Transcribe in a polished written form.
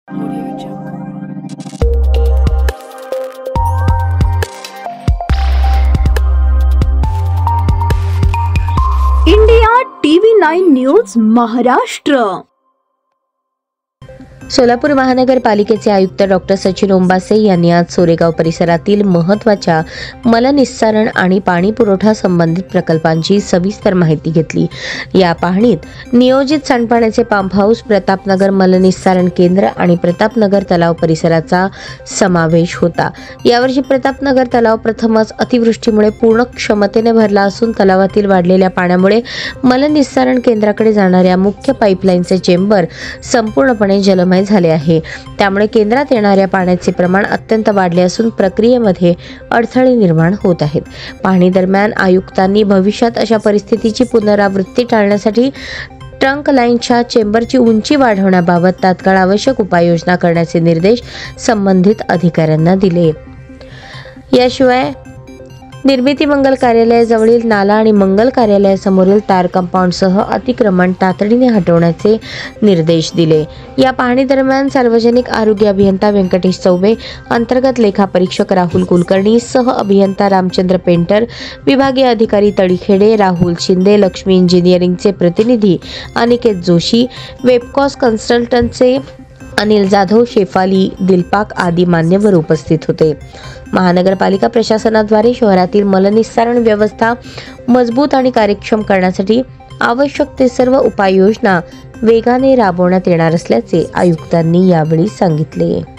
India TV9 news Maharashtra. Solapur महानगरपालिकेचे आयुक्त doctor Sachin Ombase यांनी आज सोरेगाव परिसरातील महत्त्वाच्या मलनिस्सारण आणि पाणी पुरवठा संबंधित प्रकल्पांची सविस्तर माहिती घेतली. या पाहणीत नियोजित सांडपाण्याचे पंप हाऊस, प्रतापनगर मलनिस्सारण केंद्र आणि प्रतापनगर तलाव परिसराचा समावेश होता. यावर्षी प्रतापनगर तलाव प्रथमच अतिवृष्टीमुळे पूर्ण क्षमतेने भरला असून तलावातील वाढलेल्या पाण्यामुळे मलनिस्सारण केंद्राकडे जाणाऱ्या मुख्य पाईपलाईनचे चेंबर संपूर्णपणे जलमय झाले आहे. त्यामुळे केंद्रात येणाऱ्या पाण्याचे प्रमाण अत्यंत वाढले असून प्रक्रियेमध्ये अडथळे निर्माण होत आहेत. पाहणी दरम्यान आयुक्तांनी भविष्यात अशा परिस्थितीची पुनरावृत्ती टाळण्यासाठी ट्रंक लाईनच्या चेंबरची उंची वाढवण्याबाबत तात्काळ आवश्यक उपाययोजना करण्याचे निर्देश संबंधित अधिकाऱ्यांना दिले. याशिवाय निर्मिती मंगल कार्यालयाजवळील नाला आणि मंगल कार्यालयासमोरील तार कंपाऊंडसह अतिक्रमण तातडीने हटवण्याचे निर्देश दिले. या पाहणी दरम्यान सार्वजनिक आरोग्य अभियंता व्यंकटेश चौबे, अंतर्गत लेखा परीक्षक राहुल कुलकर्णी, सह अभियंता रामचंद्र पेंटर, विभागीय अधिकारी तळीखेडे, राहुल शिंदे, लक्ष्मी इंजिनिअरिंगचे प्रतिनिधी अनिकेत जोशी, वेबकॉस कन्सल्टंटचे अनिल जाधव, शेफाली दिलपाक आदी मान्यवर उपस्थित होते. महानगरपालिका प्रशासनाद्वारे शहरातील मलनिस्सारण व्यवस्था मजबूत आणि कार्यक्षम करण्यासाठी आवश्यक ते सर्व उपाययोजना वेगाने राबवण्यात येणार असल्याचे आयुक्तांनी यावेळी सांगितले.